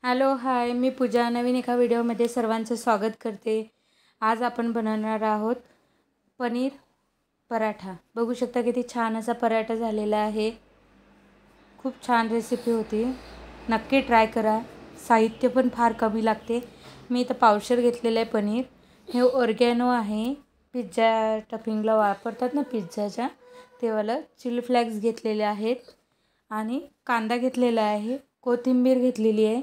Hello hi, मी पूजा. नवीन एका व्हिडिओमध्ये सर्वांचं स्वागत करते. आज आपण बनवणार आहोत पनीर पराठा. बघू शकता किती छान असा पराठा झालेला आहे. खूप छान रेसिपी होती, नक्की ट्राय करा. साहित्य पण फार कमी लागते. मी इथं पावशेर घेतलेलं आहे पनीर. हे ऑर्गॅनो आहे, पिझ्झा टॉपिंगला वापरतात ना पिझ्झाच्या, ते वालं. चिली फ्लेक्स घेतलेले आहेत आणि कांदा घेतलेला आहे, कोथिंबीर घेतलेली आहे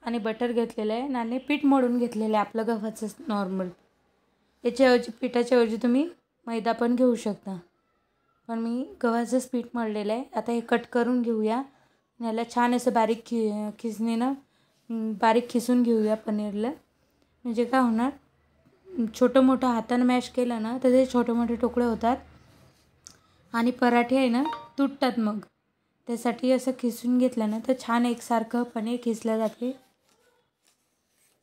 आणि बटर घेतलेलं आहे आणि पीठ मळून घेतलेलं आहे आपलं गव्हाचं नॉर्मल. याच्याऐवजी पिठाच्या ऐवजी तुम्ही मैदा पण घेऊ शकता, पण मी गव्हाचंच पीठ मळलेलं आहे. आता हे कट करून घेऊया. याला छान असं बारीक खिसणीनं बारीक खिसून घेऊया पनीरला. म्हणजे काय होणार, छोटं मोठं हातानं मॅश केलं ना तर ते छोटे मोठे तुकडे होतात आणि पराठे आहे ना तुटतात. मग त्यासाठी असं खिसून घेतलं ना तर छान एकसारखं पनीर खिसलं जाते.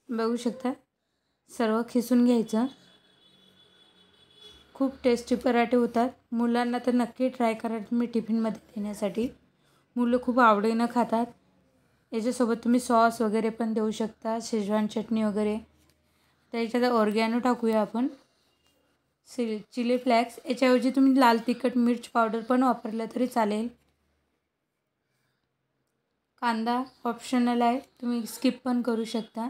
बघू शकता, सर्व खिसून घ्यायचं. खूप टेस्टी पराठे होतात. मुलांना तर नक्की ट्राय करा तुम्ही टिफिनमध्ये देण्यासाठी. मुलं खूप आवडीनं खातात. याच्यासोबत तुम्ही सॉस वगैरे पण देऊ शकता, शेजवान चटणी वगैरे. तर याच्यात ऑर्गॅनो टाकूया आपण, चिली फ्लेक्स. याच्याऐवजी तुम्ही लाल तिखट मिर्च पावडर पण वापरलं तरी चालेल. कांदा ऑप्शनल आहे, तुम्ही स्किप पण करू शकता.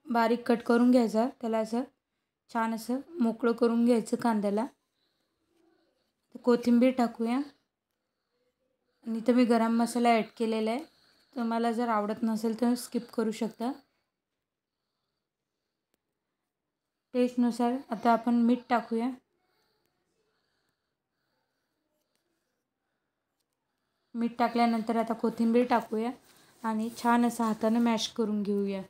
बारीक कट करून घ्यायचा, त्याला असं छान असं मोकळं करून घ्यायचं कांद्याला. कोथिंबीर टाकूया आणि इथं मी गरम मसाला ॲड केलेला आहे. तुम्हाला जर आवडत नसेल तर स्किप करू शकता. टेस्टनुसार आता आपण मीठ टाकूया. मीठ टाकल्यानंतर आता कोथिंबीर टाकूया आणि छान असं हातानं मॅश करून घेऊया.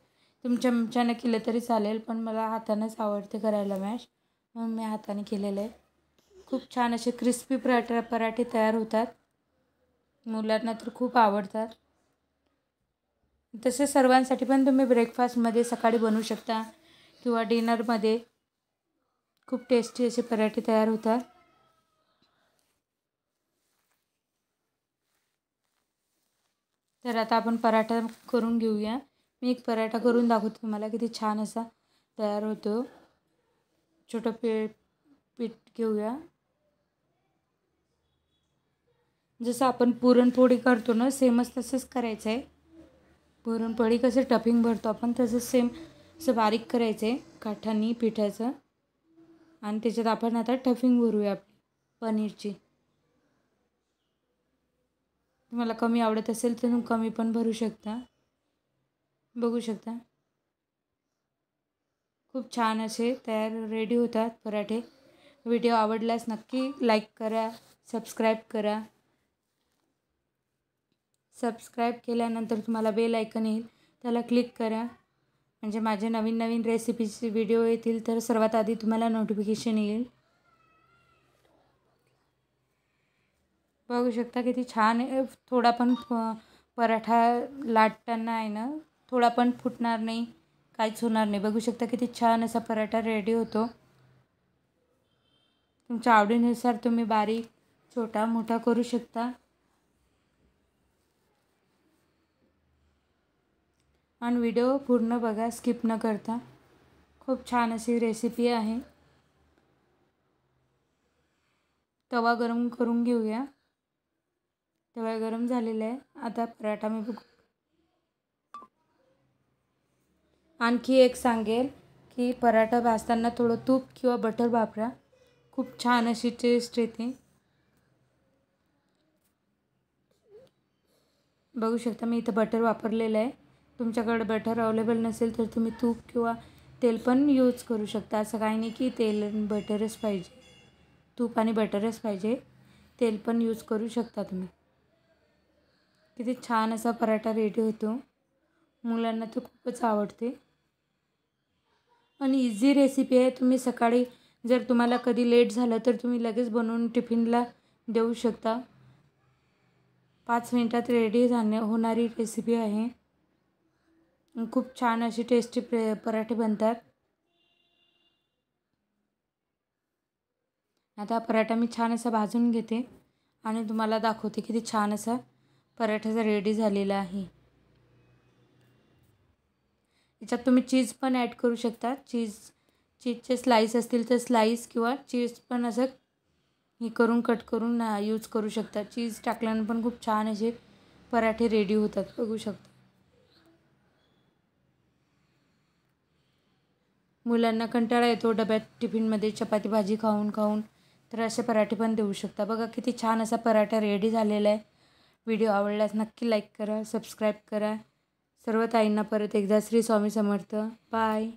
तुम्ही चमच्यानं केलं तरी चालेल, पण मला हातानंच आवडते करायला मॅश, म्हणून मी हाताने केलेलं आहे. खूप छान असे क्रिस्पी पराठे तयार होतात. मुलांना तर खूप आवडतात. तसे सर्वांसाठी पण तुम्ही ब्रेकफास्टमध्ये सकाळी बनवू शकता किंवा डिनरमध्ये. खूप टेस्टी असे पराठे तयार होतात. तर आता आपण पराठा करून घेऊया. मी एक पराठा करून दाखवते तुम्हाला किती छान असा तयार होतो. छोटं पीठ घेऊया. जसं आपण पुरणपोळी करतो ना, सेमच तसंच करायचं आहे. पुरणपोळी कसं टफिंग भरतो आपण, तसंच सेम असं बारीक करायचं आहे काठांनी पिठाचं. आणि त्याच्यात आपण आता टफिंग भरूया आपली पनीरची. तुम्हाला कमी आवडत असेल तर तुम्ही कमी पण भरू शकता. बघू शकता खूप छान असे तयार रेडी होतात पराठे. व्हिडिओ आवडल्यास नक्की लाईक करा, सबस्क्राईब करा. सबस्क्राईब केल्यानंतर तुम्हाला बेल आयकन येईल, त्याला क्लिक करा. म्हणजे माझे नवीन नवीन रेसिपीचे व्हिडिओ येतील तर सर्वात आधी तुम्हाला नोटिफिकेशन येईल. बघू शकता किती छान आहे. थोडा पण पराठा लाटताना आहे ना, थोडा पण फुटणार नाही, काहीच होणार नाही. बघू शकता किती छान असा पराठा रेडी होतो. तुमच्या आवडीनुसार तुम्ही बारीक छोटा मोठा करू शकता. आणि व्हिडिओ पूर्ण बघा, स्किप न करता. खूप छान अशी रेसिपी आहे. तवा गरम करून घेऊया. तवा गरम झालेला आहे. आता पराठा मी आणखी एक सांगेल की पराठा भाजताना थोडं तूप किंवा बटर वापरा, खूप छान अशी टेस्ट येते. बघू शकता मी इथं बटर वापरलेलं आहे. तुमच्याकडे बटर अवेलेबल नसेल तर तुम्ही तूप किंवा तेल पण यूज करू शकता. असं काही नाही की तेल आणि बटरच पाहिजे, तूप आणि बटरच पाहिजे. तेल पण यूज करू शकता तुम्ही. किती छान असा पराठा रेडी होतो. मुलांना तर खूपच आवडते आणि इझी रेसिपी आहे. तुम्ही सकाळी जर तुम्हाला कधी लेट झालं तर तुम्ही लगेच बनवून टिफिनला देऊ शकता. 5 मिनिटात रेडी होणारी रेसिपी आहे. खूप छान अशी टेस्टी पराठे बनतात. आता पराठा मी छान असा भाजून घेते आणि तुम्हाला दाखवते किती छान असा पराठ्याचा रेडी झालेला आहे. याच्यात तुम्ही चीज पण ॲड करू शकता. चीजचे स्लाईस असतील तर स्लाईस किंवा चीज पण असं हे करून कट करून यूज करू शकता. चीज टाकल्यानं पण खूप छान असे पराठे रेडी होतात. बघू शकता. मुलांना कंटाळा येतो डब्यात टिफिनमध्ये चपाती भाजी खाऊन खाऊन, तर असे पराठे पण देऊ शकता. बघा किती छान असा पराठा रेडी झालेला आहे. व्हिडिओ आवडल्यास नक्की लाईक करा, सबस्क्राईब करा. सर्व ताईंना परत एकदा श्री स्वामी समर्थ. बाय.